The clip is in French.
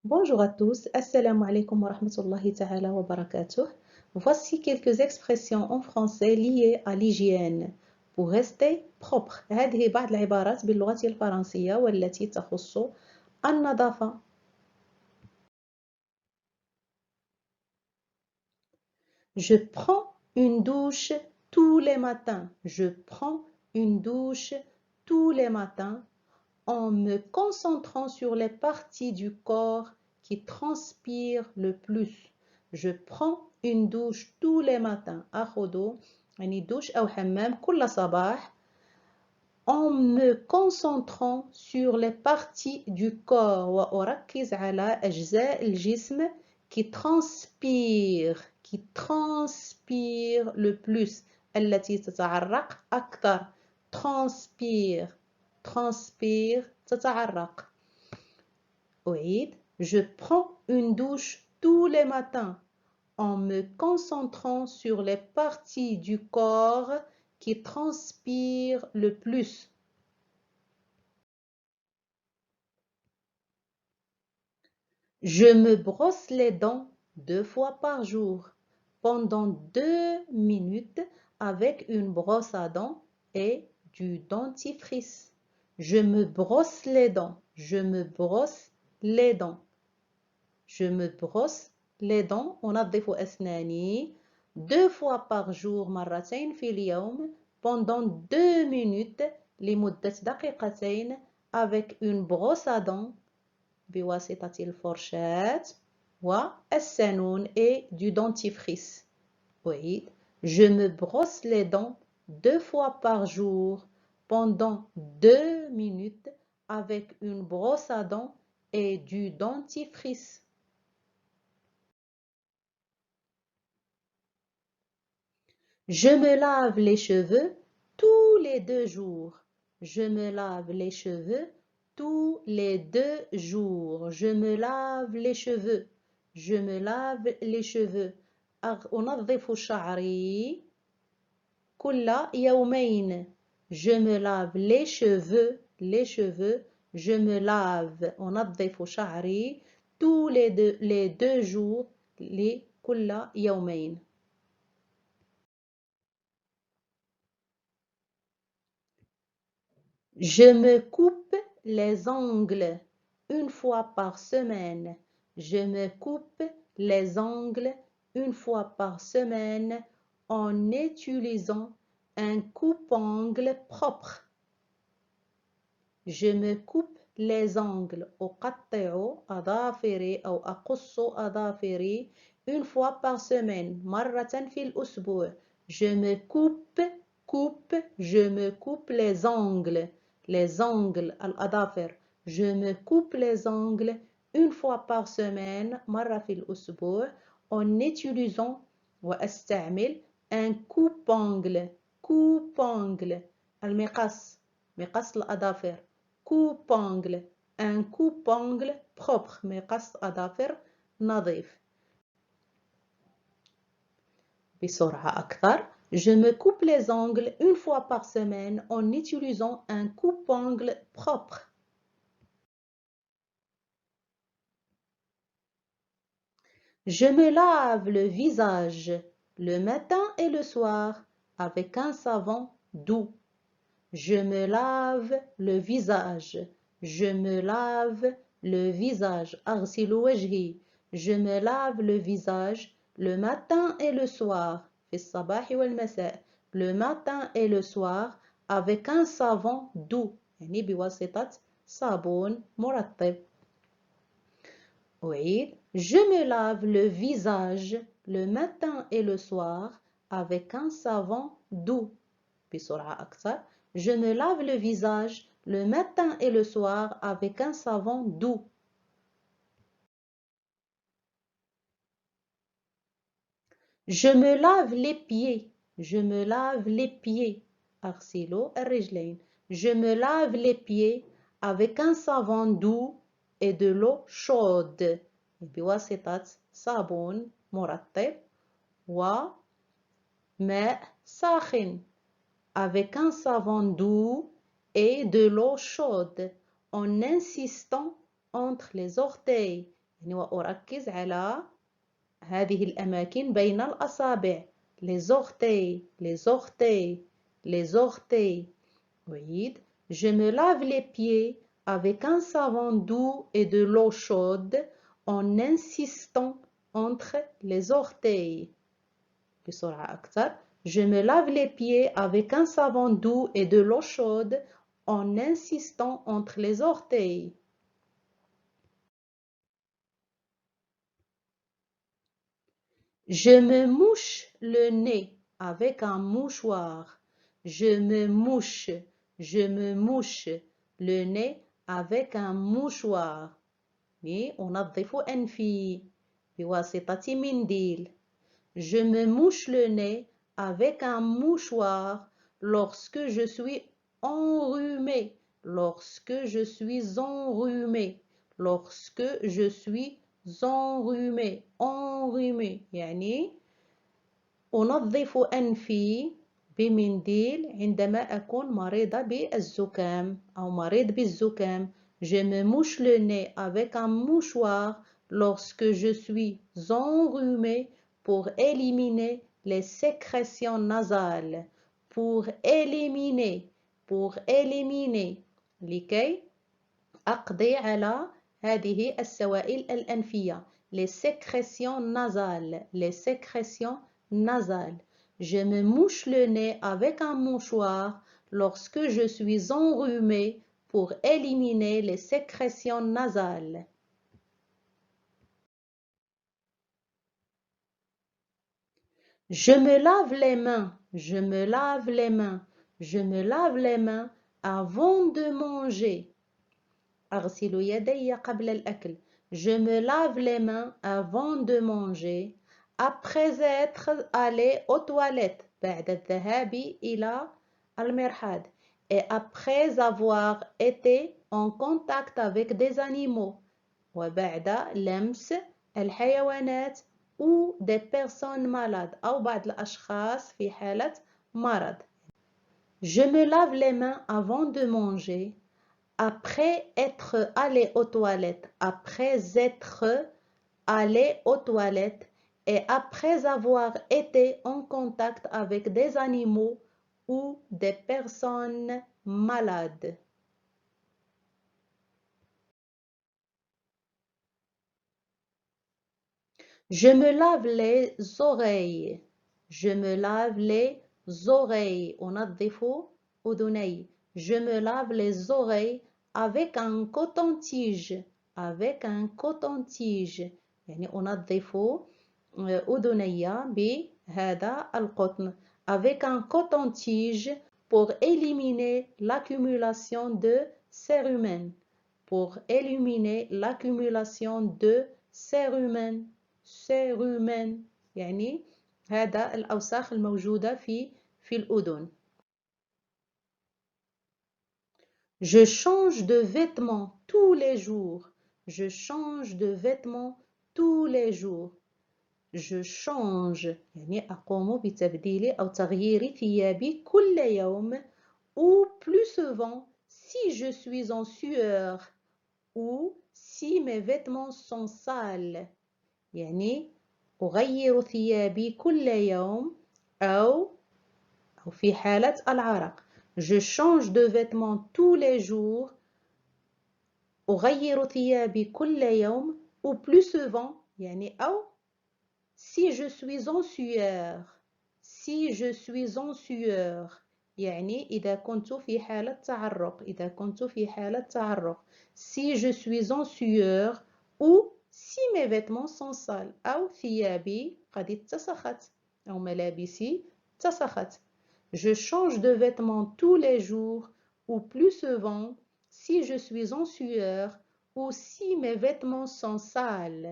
Bonjour à tous, assalamu alaikum wa rahmatullahi ta'ala wa barakatuh. Voici quelques expressions en français liées à l'hygiène pour rester propre. هذه بعض العبارات باللغة الفرنسية والتي تخص النظافة. Je prends une douche tous les matins. Je prends une douche tous les matins en me concentrant sur les parties du corps qui transpirent le plus. Je prends une douche tous les matins. أخذ يعني douche أو حمام كل صباح en me concentrant sur les parties du corps وأركز على أجزاء الجسم qui transpire le plus التي تتعرق أكثر transpire تتعرق. أعيد Je prends une douche tous les matins en me concentrant sur les parties du corps qui transpirent le plus. Je me brosse les dents 2 fois par jour pendant 2 minutes avec une brosse à dents et du dentifrice. Je me brosse les dents. Je me brosse les dents. Je me brosse les dents. أنظف أسناني 2 fois par jour مرتين في اليوم pendant 2 minutes لمدة دقيقتين avec une brosse à dents بواسطة الفرشاة والسنون et du dentifrice. أعيد Je me brosse les dents 2 fois par jour pendant 2 minutes avec une brosse à dents et du dentifrice. Je me lave les cheveux tous les 2 jours. Je me lave les cheveux tous les 2 jours. Je me lave les cheveux. Je me lave les cheveux. أنظف شعري كل يومين. Je me lave les cheveux. Je me lave. أنظف شعري tous les 2 jours. كل يومين. Je me coupe les ongles 1 fois par semaine. Je me coupe les ongles 1 fois par semaine en utilisant un coupe-ongles propre. Je me coupe les ongles أقطع أظافري أو أقص أظافري 1 fois par semaine مرة في الأسبوع. Je me coupe les ongles الأظافر. Je me coupe les ongles 1 fois par semaine مرة في الأسبوع en utilisant وأستعمل un coupe-ongles المقص مقص الأظافر coupe-ongles un coupe-ongles propre مقص أظافر نظيف. بسرعة أكثر Je me coupe les ongles 1 fois par semaine en utilisant un coupe-ongles propre. Je me lave le visage le matin et le soir avec un savon doux. Je me lave le visage. Je me lave le visage. أغسل وجهي. Je me lave le visage le matin et le soir. في الصباح والمساء. Le matin et le soir avec un savon doux. يعني بواسطة صابون مرطب. أعيد. Je me lave le visage le matin et le soir avec un savon doux. بسرعة أكثر. Je me lave le visage le matin et le soir avec un savon doux. Je me lave les pieds. Je me lave les pieds. أغسل الرجلين. Je me lave les pieds avec un savon doux et de l'eau chaude. بواسطة صابون مرطب وماء ساخن. Avec un savon doux et de l'eau chaude en insistant entre les orteils يعني وأركز على هذه الأماكن بين الأصابع. les orteils, les orteils, les orteils. أعيد. Je me lave les pieds avec un savon doux et de l'eau chaude en insistant entre les orteils. بسرعة أكثر. Je me lave les pieds avec un savon doux et de l'eau chaude en insistant entre les orteils. Je me mouche le nez avec un mouchoir. Je me mouche le nez avec un mouchoir. أنظف أنفي بواسطة منديل. Je me mouche le nez avec un mouchoir lorsque je suis enrhumé. Lorsque je suis enrhumé. Lorsque je suis enrhumé. Enrhumé يعني أنظف أنفي بمنديل عندما أكون مريضة بالزكام أو مريض بالزكام. Je me mouche le nez avec un mouchoir lorsque je suis enrhumé pour éliminer les sécrétions nasales. Pour éliminer لكي أقضي على هذه السوائل الأنفية. Les sécrétions nasales. Je me mouche le nez avec un mouchoir lorsque je suis enrhumé pour éliminer les sécrétions nasales. Je me lave les mains. Je me lave les mains. Je me lave les mains avant de manger. أغسل يدي قبل الأكل. Je me lave les mains avant de manger. Après être allé aux toilettes. بعد الذهاب إلى المرحاض. Et après avoir été en contact avec des animaux. وبعد لمس الحيوانات ou des personnes malades أو بعض الأشخاص في حالة مرض. Je me lave les mains avant de manger. Après être allé aux toilettes. Après être allé aux toilettes. Et après avoir été en contact avec des animaux ou des personnes malades. Je me lave les oreilles. Je me lave les oreilles. أنظف أذني. Je me lave les oreilles avec un coton-tige. Avec un coton-tige. يعني أنظف أذني بهذا القطن. Avec un coton-tige pour éliminer l'accumulation de cérumen. Pour éliminer l'accumulation de cérumen. cérumen يعني هذا الأوساخ الموجودة في الأذن. Je change de vêtements tous les jours. Je change de vêtements tous les jours. Je change يعني أقوم بتبديل أو تغيير ثيابي كل يوم ou plus souvent si je suis en sueur ou si mes vêtements sont sales. يعني أغير ثيابي كل يوم أو في حالة العرق. Je change de vêtements tous les jours. أغير ثيابي كل يوم ou plus souvent يعني أو si je suis en sueur. Si je suis en sueur يعني إذا كنت في حالة تعرق. إذا كنت في حالة تعرق. Si je suis en sueur ou si mes vêtements sont sales أو ثيابي قد اتسخت أو ملابسي اتسخت. Je change de vêtements tous les jours ou plus souvent si je suis en sueur ou si mes vêtements sont sales.